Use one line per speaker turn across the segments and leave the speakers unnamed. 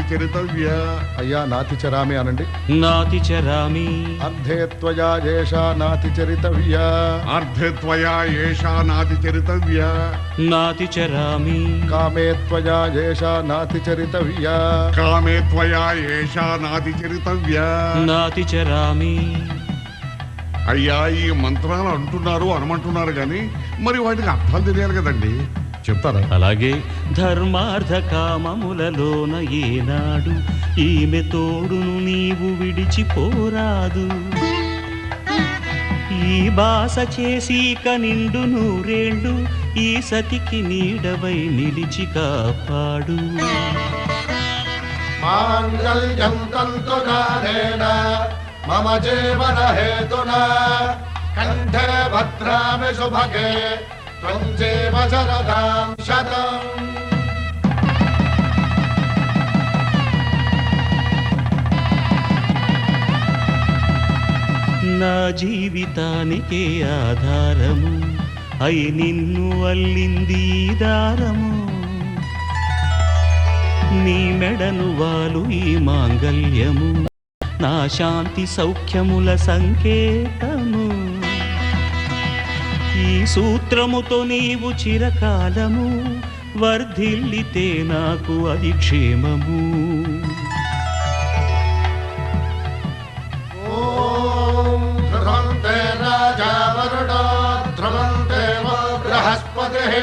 చరితవ్య.
అయ్యా నాతి చరామి అనండి.
నాతి చరామి.
అర్ధే త్వయా ఏషా నాతి చరితవ్య.
అర్ధే త్వయా ఏషా నాతి చరితవ్య.
నాతి చరామి.
కామే త్వయా ఏషా నాతి చరితవ్య.
కామే త్వయా ఏషా నాతి చరితవ్య.
నాతి చరామి.
అయ్యా ఈ మంత్రాలు అంటున్నారు అనమంటున్నారు గాని మరి వాటికి అర్థాలు తెలియాలి కదండి, చెప్తారా?
అలాగే ధర్మార్థ కామములలోన ఏనాడు ఈమె తోడును నీవు విడిచిపోరాదు. ఈ బాస చేసి కనిండు నూరేళ్ళు ఈ సతికి నీడవై నిలిచి కాపాడు.
మాంగళ్యం తంతునానేన మమ జీవన హేతునా కంఠే భద్రామి శుభగే త్వం జీవ శరదాం శతం.
నా జీవితానికే ఆధారము అయి నిన్ను అల్లింది దారము. నీ మెడను వాలు ఈ మాంగళ్యము నా శాంతి సౌఖ్యముల సంకేతము. ఈ సూత్రముతో నీవు చిరకాలము వర్ధిల్లితే నాకు అది క్షేమము.
ఓం ధ్రువంతే రాజా వరుణో ధ్రువంతే వో బృహస్పతిః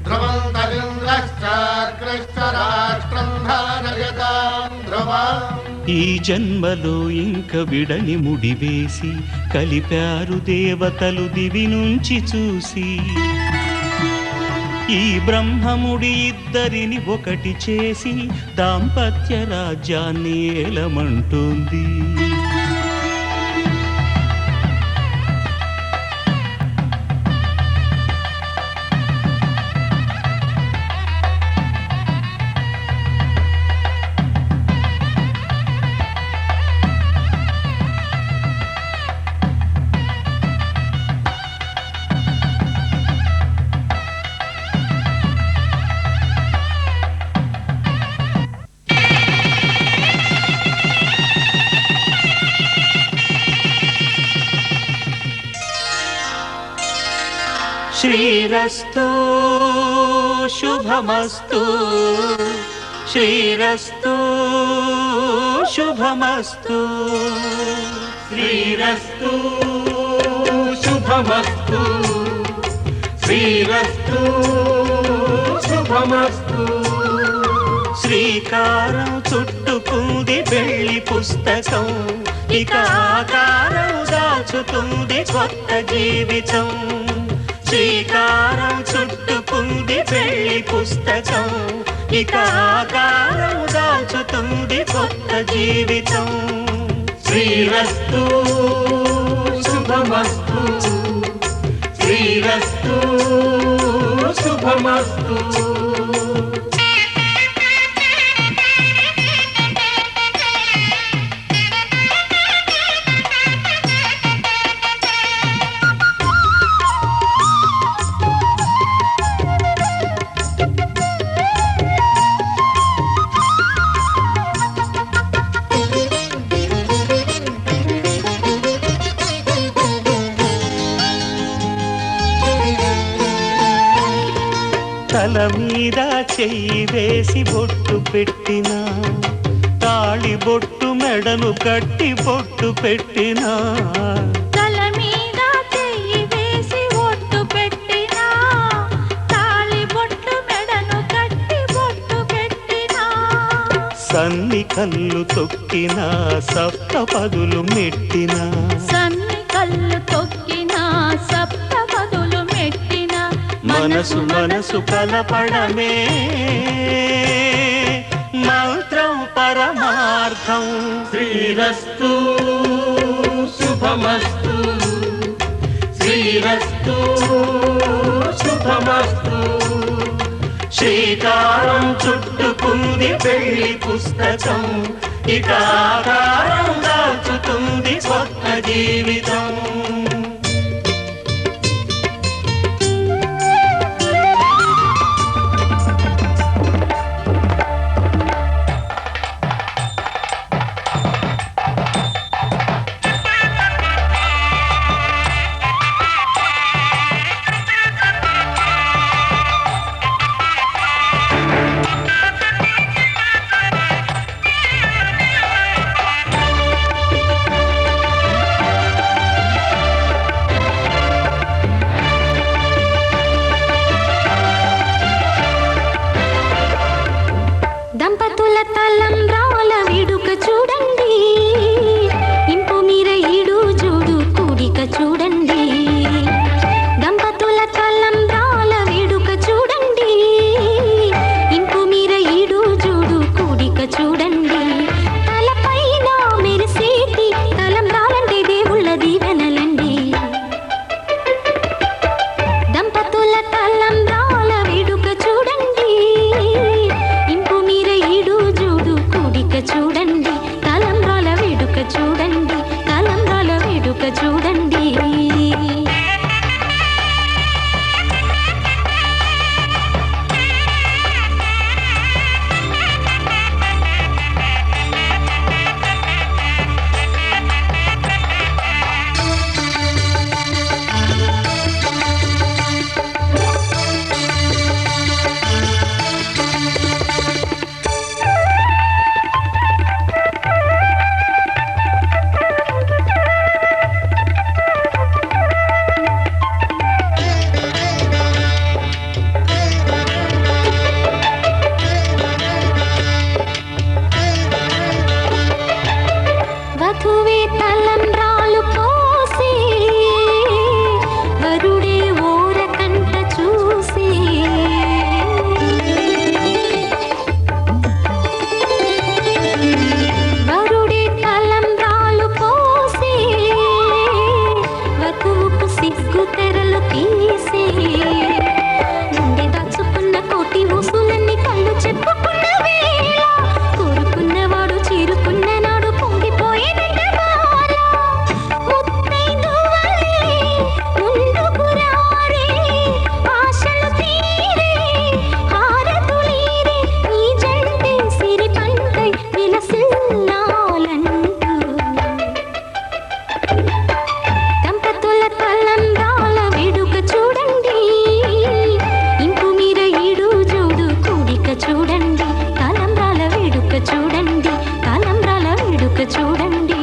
ధ్రువంతరింద్రశ్చాగ్రశ్చ రాష్ట్రం ధారయతాం ధ్రువం.
ఈ జన్మలో ఇంక విడని ముడివేసి కలిపారు దేవతలు దివి నుంచి చూసి. ఈ బ్రహ్మముడి ఇద్దరిని ఒకటి చేసి దాంపత్య రాజ్యాన్ని ఏలమంటుంది. శ్రీరస్తు శుభమస్తు. శ్రీరస్తు శుభమస్తు.
శ్రీరస్తు శుభమస్తు. శ్రీరస్తు శుభమస్తు.
శ్రీకారం చుట్టుకుంది పెళ్లి పుస్తకం ఇక ఆకారం దాచుతుంది కొత్త జీవితం. శ్రీకారం చుట్టుకుంది పెళ్లి పుస్తకం ఇక ఆకారం దాచుతుంది కొత్త జీవితం.
శ్రీరస్తు శుభమస్తు. శ్రీరస్తు శుభమస్తు.
తల మీద చెయ్యి వేసి బొట్టు పెట్టినా తాళి బొట్టు మెడను కట్టి బొట్టు పెట్టినా.
తల మీద చెయ్యి వేసి బొట్టు పెట్టినా తాళి బొట్టు మెడను కట్టి బొట్టు పెట్టినా.
సన్ని కళ్ళు తొక్కినా సప్త పదులు మెట్టినా.
సన్ని కళ్ళు తొక్కినా సప్త పదులు మెట్టినా.
మనసు మనసు కలపడమే మంత్రం పరమార్థం.
శ్రీరస్తు శుభమస్తు. శ్రీరస్తు శుభమస్తు.
శ్రీకారం చుట్టుకుంది పెళ్లి పుస్తకం ఇక ఆకారం దాచుతుంది కొత్త జీవితం.
తలంబ్రాల వేడుక చూడండి, ఇంపు మీర ఈడు జోడు కూడిక చూడండి. దంపతుల తలంబ్రాల వేడుక చూడండి, ఇంపు మీర ఈడు జోడు కూడిక చూడండి. తలపైన మెరిసేటి తలంబ్రాలంటే దేవుళ్ళ దీవెనలండి. దంపతుల తలంబ్రాల వేడుక చూడండి, ఇంపు మీర ఈడు జోడు కూడిక చూడండి. తలంబ్రాల వేడుక చూడండి, తలంబ్రాల వేడుక చూడండి. వధువే తలంబ్రాలు పోసి, వరుడే ఓరకంట చూసి. వరుడే తలంబ్రాలు పోసి, వధువుకు సిగ్గు తెరలు తీసి. గుండె దాచుకున్న కోటి ఊసులన్నీ కళ్ళు చెప్పుకున్న వేళ, కోరుకున్నవాడు చేరుకున్న నాడు పొంగిపోయేనంట బాల. ముత్తైదువలే ముందుకు రారే, ఆశలు తీరే హారతులీరే, ఈ జంటే సిరి పంటై విలసిల్లాలంటూ. దంపతుల తలంబ్రాల వేడుక చూడండి, ఇంపు మీర ఈడు జోడు కూడిక చూడండి. తలంబ్రాల వేడుక చూడండి, తలంబ్రాల వేడుక చూడండి.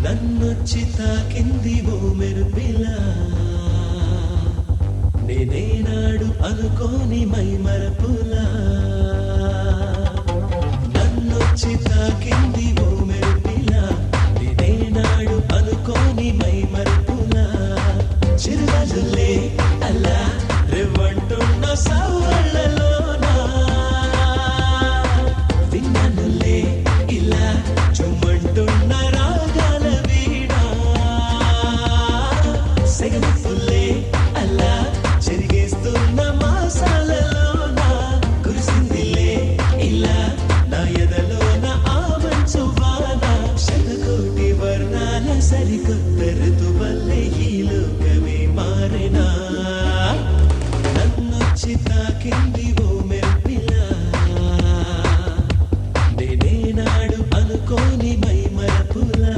నన్నొచ్చి తాకింది ఓ మెరుపిలా, నేనేనాడు అనుకోని మై మరపులా. నన్నొచ్చి తాకింది ఓ మెరుపిలా, నేనేనాడు అనుకోని మై మరపులా. చిరునవ్వులే అలా రేవంటున్న సవ్వళ్ళలోనా, విన్ననులే ఇలా చుమ్మంటున్న రాగాల వీణా. సెగములే అలా చెరిగేస్తున్న మాసాలలోన, కురిసిందిలే ఇలా నా ఎదలోన ఆ మంచు వాన. శతకోటి వర్ణాల సరికొత్త ఋతువల్లే ఈ లోకమే మారెనా. నన్నొచ్చి తాకింది ఓ మెరుపిలా, నేనేనాడు అనుకోని మై మరపులా.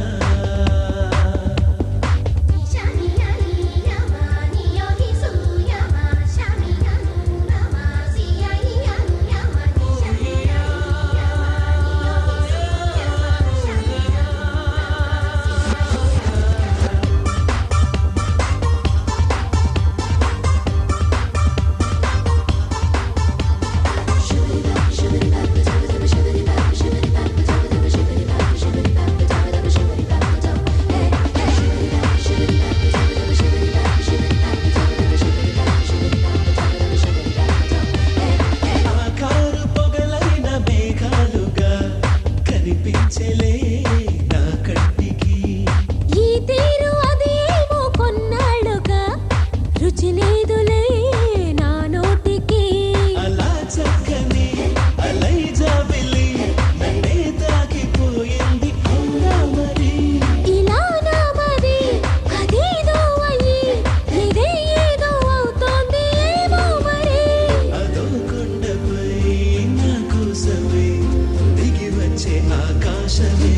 ఆశవే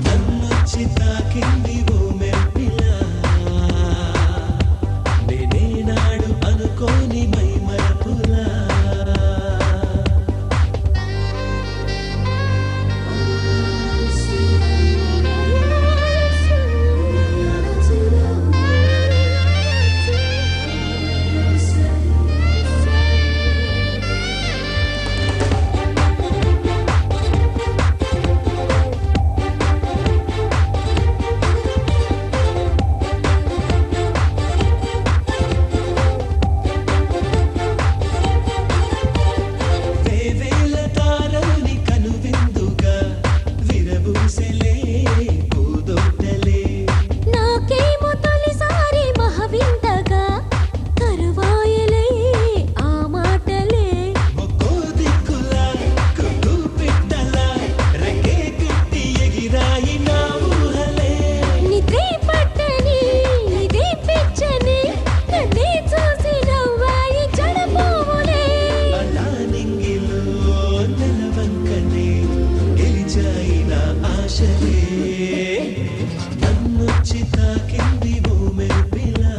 నన్నొచ్చి తాకింది ఓ మెరుపిలా నేనేనాడు అనుకోని మై మరపులా వేవేల తారల్ని కనువిందుగా విరబూసెలే పూదొట్టలే
నాకేమో తొలిసారి మహవింతగా కరువాయలే ఆ మాటలే
ఒక్కో దిక్కులా కుక్కు పిట్టలా రంగే కట్టి ఎగిరాయి నా ఊహలే
నిద్రే పట్టని ఇదే పిచ్చని నన్నే చూసి నవ్వాయి జడపువ్వులే
అలా నింగిలో నెలవంకనే గెలిచాయి నా ఆశలే నన్నొచ్చి తాకింది ఓ మెరుపిలా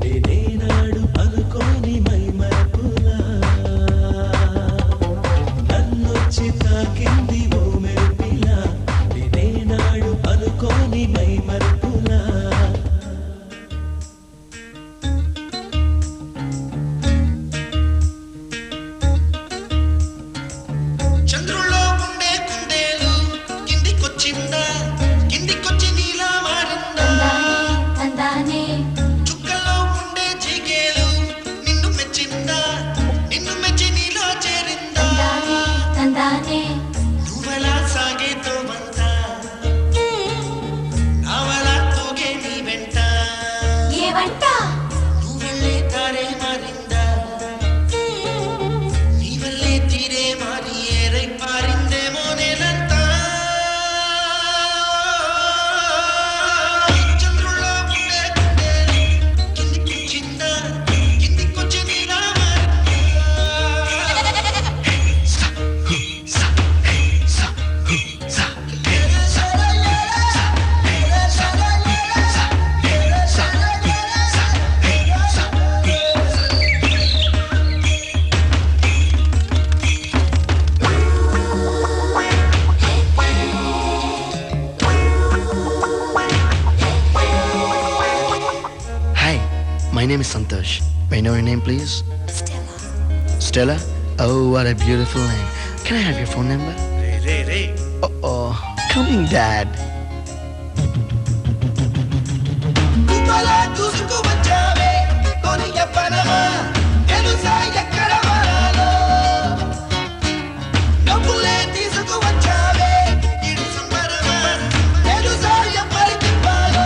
నేనేనాడు అనుకోని మై మరపులా నన్నొచ్చి తాకింది ఓ మెరుపిలా నేనేనాడు అనుకోని మై మరపులా
చంద్రుల్లో ఉండే కుందేలు కిందికొచ్చిందా కిందికొచ్చి నీలా మారిందా
తందానే
చుక్కల్లో ఉండే జిగేలు నిన్ను మెచ్చిందా నిన్ను మెచ్చి నీలో చేరిందా
తందానే
నువ్వెలా సాగే తోవంతా నావలా తూగే నీ వెంట
ఏవంట
నువ్వెళ్ళే తారే మారిందా నీ వల్లే తీరే మారి ఏరై పారిందేమో నేలంతా చంద్రుల్లో ఉండే కుందేలు కిందికొచ్చిందా కిందికొచ్చి నీలా
Hi, my name is Santosh. May I know your name, please? Stella? Oh, what a beautiful name. Can I have your phone number? Uh-oh. Coming, Dad.
నువ్వలా దూసుకు వచ్చావే కొని ఎవ్వనమా తెలుసా ఎక్కడ వరాలో డబ్బులే తీసుకు వచ్చావే ఇడు సుందరమా తెలుసా ఎవ్వరికి పాలో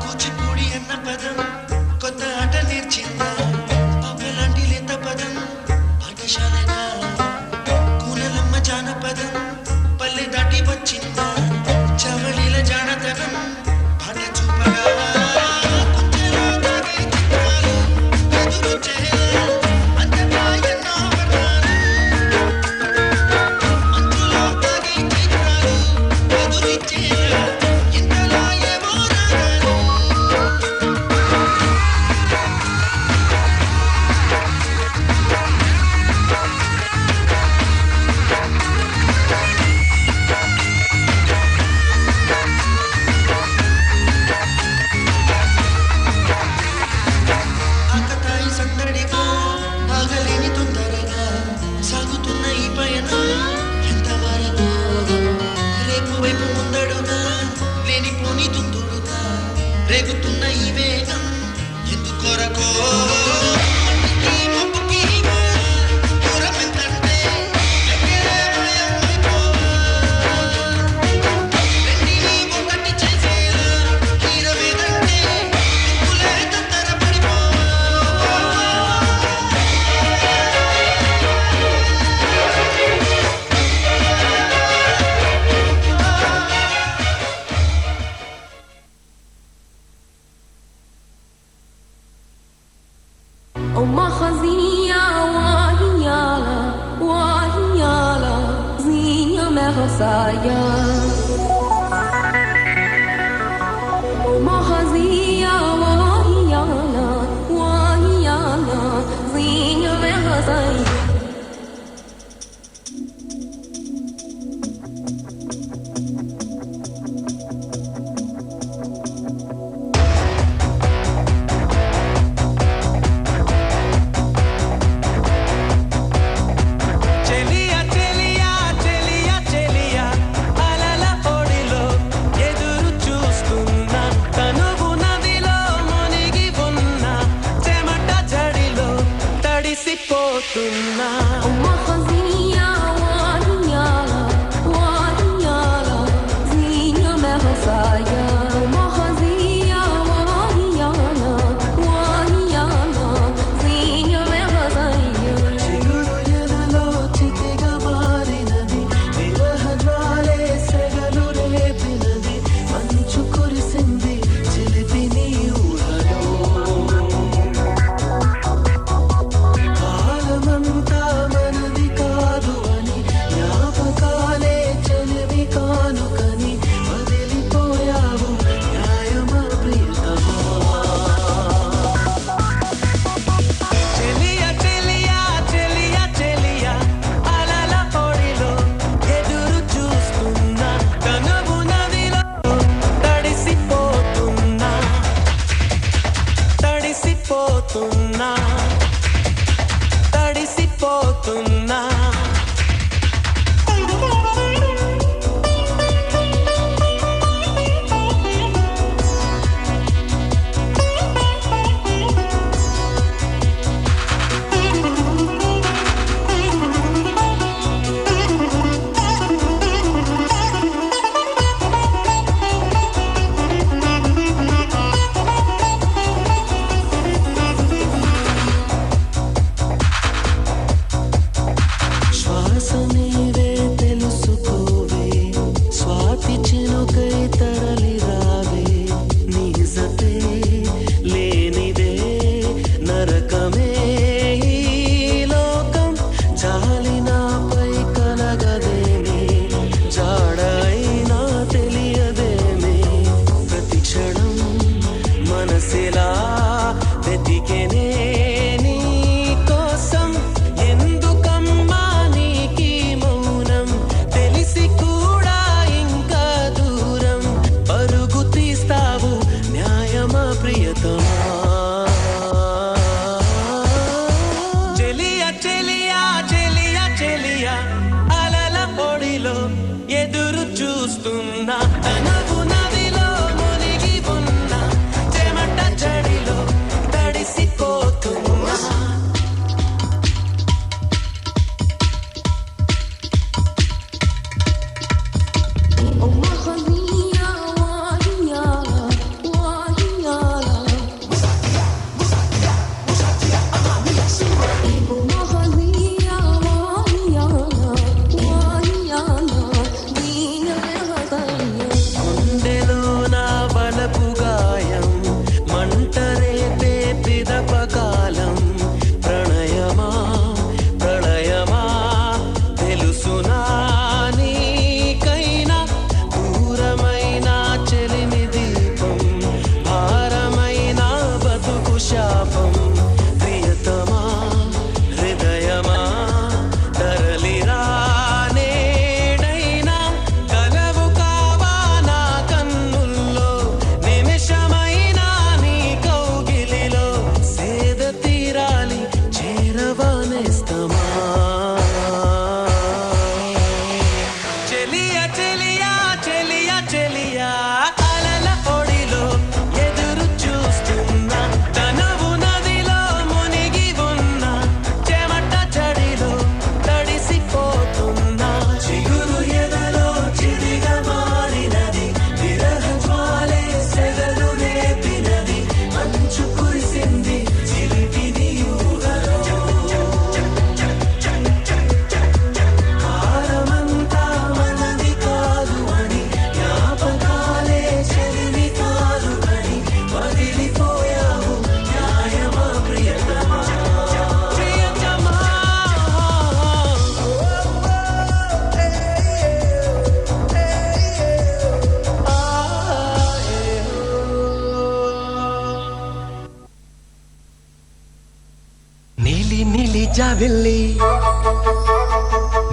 కూచిపూడి అన్న పదం కొత్త ఆట నేర్చిందా పబ్బలాంటి లేత పదం పాఠశాలగా కూనలమ్మ జానపదం పల్లె దాటి వచ్చిందా చవళిల జానతనం పాట చూపగా కుంచెలో తాగే చిత్రాలు ఎదురు చేరా అంతటా ఎన్నో వర్ణాలు మంచులో తాగే చిత్రాలు ఎదురిచ్చేరా ఇంతలో ఏవో రాగాలు ఆకతాయి సందడిగా ఆగలేని తొందరగా సాగుతున్న ఈ పయనం ఎంతవరకు రేపు వైపు ముందడుగా రేగుతున్న ఈ వేగం ఎందుకొరకో ఈ మబ్బుకి దూరం ఎంతంటే ఎక్కడే మాయమైపోవా రెండిని ఒకటి చేసేలా తీరమేదంటే దిక్కులే తత్తరపడిపోవా
أما خزية وهيالا وهيالا زينة مغصايا أما خزية وهيالا وهيالا زينة مغصايا
చెలియా చెలియా చెలియా చెలియా అలల పొడిలో ఎదురు చూస్తున్నా తనువు నదిలో మునిగి ఉన్న చెమట జడిలో తడిసిపోతున్నా
أما خزية وهيالا وهيالا زينة مغصايا أما خزية وهيالا وهيالا زينة مغصايا
చిగురు ఎదలో చితిగా మారినది విరహ జ్వాలే సెగలు రేపినది మంచు కురిసింది చిలిపి నీ ఊహలో కాలమంతా మనది కాదు అని జ్ఞాపకాలే చెలివి కానుకని వదిలిపోయావు న్యాయమా ప్రియతమా చెలియా చెలియా చెలియా చెలియా అలల పొడిలో ఎదురు చూస్తున్నా తనువు నదిలో తడిసిపోతున్నా తడిసిపోతున్నా తడిసిపోతున్నా శ్వాస నీవే తెలుసుకోవే స్వాతి చినుకై తరలి రావే నిజతే లేనిదే నరకమే ఈ లోకం జాలి నాపై కలగదేమే జాడైనా తెలియదేమే ప్రతి క్షణం మనసిలా వెతికెనే నీ కోసం ఎందుకమ్మా నీకీ మౌనం తెలిసి కూడా ఇంకా దూరం పరుగు తీస్తావు న్యాయమా ప్రియతమా చెలియా చెలియా చెలియా చెలియా అలల పొడిలో ఎదురు చూస్తున్నా తనువు నదిలో మునిగి ఉన్న చెమట జడిలో తడిసిపోతున్నా
أما خزية وهيالا وهيالا أما خزية وهيالا وهيالا زينة مغصايا
జాబిల్లి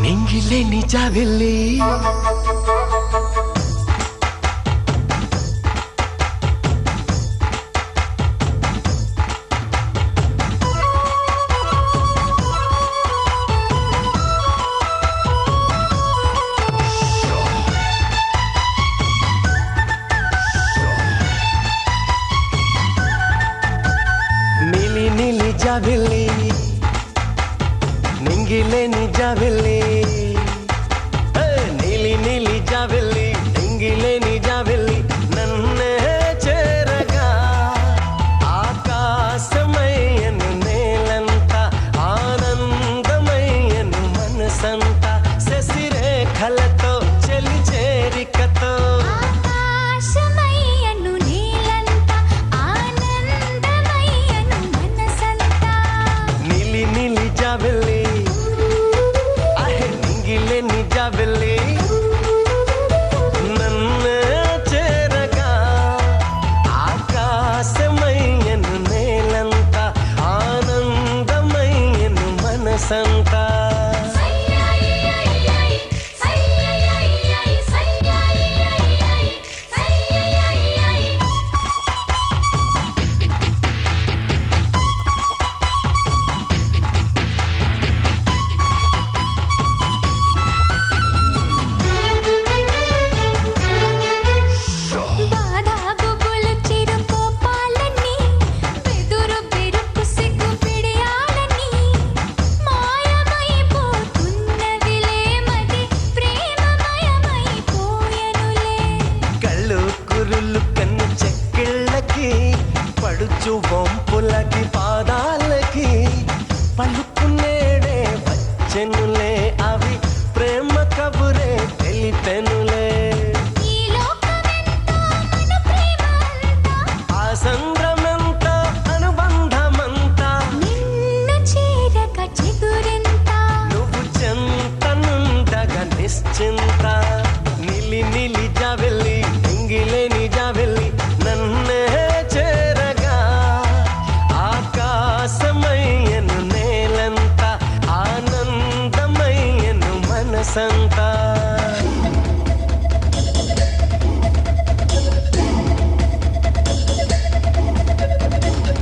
నింగిలేని జాబిల్లి నీలి నీలి జాబిల్లి నింగిలేని జాబిల్లి నీలి నీలి జాబిల్లి నింగిలేని జాబిల్లి నన్నే చేరగా ఆకాశమయ్యను నేలంత ఆనందమయ్యను మనసంత శశిరేఖలతో చెలి చేరికతో
ఆకాశమయ్యను నీలంతా ఆనందమయ్యను మనసంతా
నీలి నీలి జాబిల్లి నింగిలేని జాబిల్లి నన్ను చేరగా ఆకాశమయ్యను నేలంత ఆనందమయ్యను మనసంతా
బాధాగుబులు చిరుకోపాలని బెదురు బెరుకు సిగ్గు పిడియాలని మాయమైపోతున్నవిలే మది ప్రేమమయమైపోయెనులే
కళ్ళు కురులు కన్ను చెక్కిళ్ళకి పడుచు వంపులకి పాదాలకి పలుకునేడే వచ్చెనులే అవి ప్రేమ కబురే తెలిపెనులే
ఈ లోకమెంతో మన ప్రేమ అంతా
ఆ సంద్రమెంతో అనుబంధమంతా
నిన్ను చేరక చిగురెంత
నువ్వు చెంతనుండగా నిశ్చింత నిలి నిలి జాబిల్లి నింగిలేని జాబిల్లి నన్నే చేరగా ఆకాశమయ్యను నేలంత ఆనందమయ్యను మనసంతా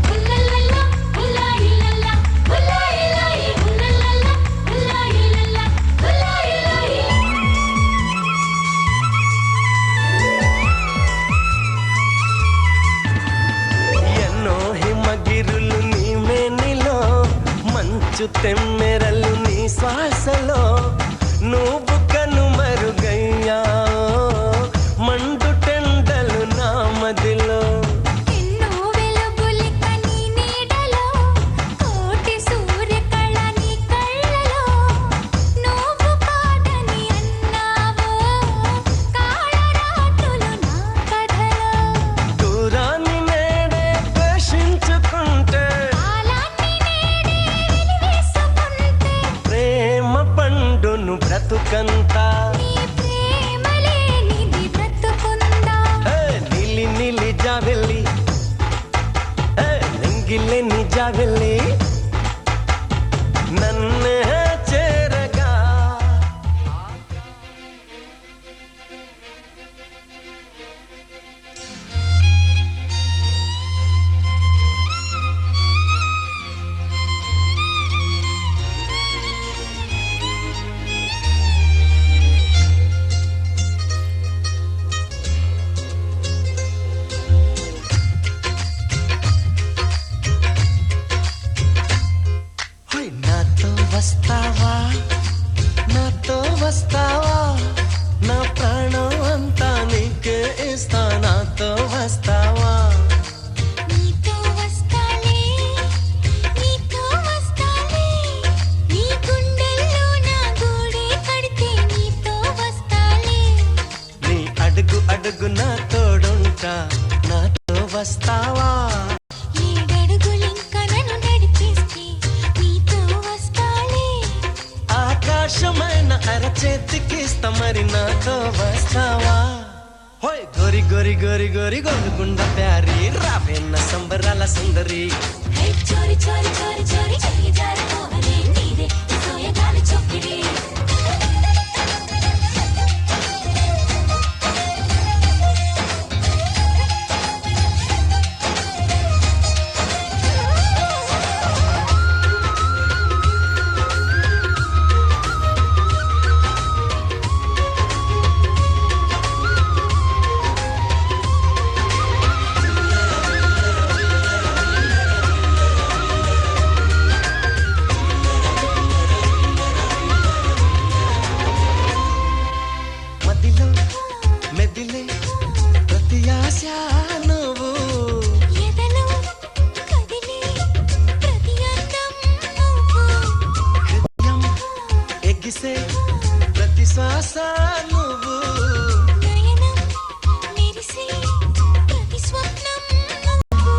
ఉల్లల్లల్లా ఉల్లాయిల్లల్లా ఉల్లాయిల్లాయి ఉల్లల్లల్లా ఉల్లాయిల్లల్లా ఉల్లాయిల్లాయి
ఎన్నో హిమగిరులు నీ మేనిలో మంచు తెమ్మెరలు నీ శ్వాసలో నువ్వు కనుమరుగయ్యా మండు టెండలు నా మదిలో
ఎన్నో వెలుగులిక నీ నీడలో కోటి సూర్యకళ నీ కళ్ళలో నువ్వు కాదని అన్నావో కాళరాత్రులు నా కథలో
దూరాన్ని నేడే ద్వేషించుకుంటే
కాలాన్ని నేడే వెలివేసుకుంటే
ప్రేమ పండును బ్రతుకంతా
నీ ప్రేమ లేనిది బ్రతుకుందా
నిలి నిలి జాబిల్లి నింగిలేని జాబిల్లి నన్ను చేరగా హోయ్ నాతో వస్తావా నాతో వస్తావా నా ప్రాణం అంతా నీకే ఇస్తా నాతో వస్తావా
నీతో వస్తాలే నీతో వస్తాలే నీ గుండెల్లో నా గూడే కడితే నీతో వస్తాలే
నీ అడుగు అడుగు నా తోడుంటా నాతో వస్తావా
ఏడడుగులింక నన్ను నడిపిస్తే నీతో వస్తాలే
ఆకాశమైన అరచేతికిస్తా మరి నాతో వస్తావా హోయ్ గోరి గోరి గోరి గోరి గోలుగుండ ప్యారి రావేన్న సంబరాల సుందరి
హే చోరి చోరి చోరి చోరి చెయ్యి జారిపోవదే వేడి
మదిలో మెదిలే ప్రతి ఆశ నువ్వు
ఎదలో కదిలే ప్రతి అందం నువ్వు
హృదయం ఎగిసే ప్రతి శ్వాస నువ్వు
నయనం మెరిసే ప్రతి స్వప్నం నువ్వు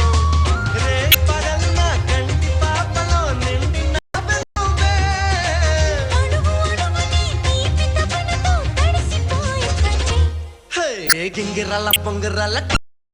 రే పగల్న కంటి పాపలో నిండిన నువ్వే
అణువు అణువుని తీపి తపనతో తడిసిపోయే కన్నే
హే గింగిరల పొంగిరల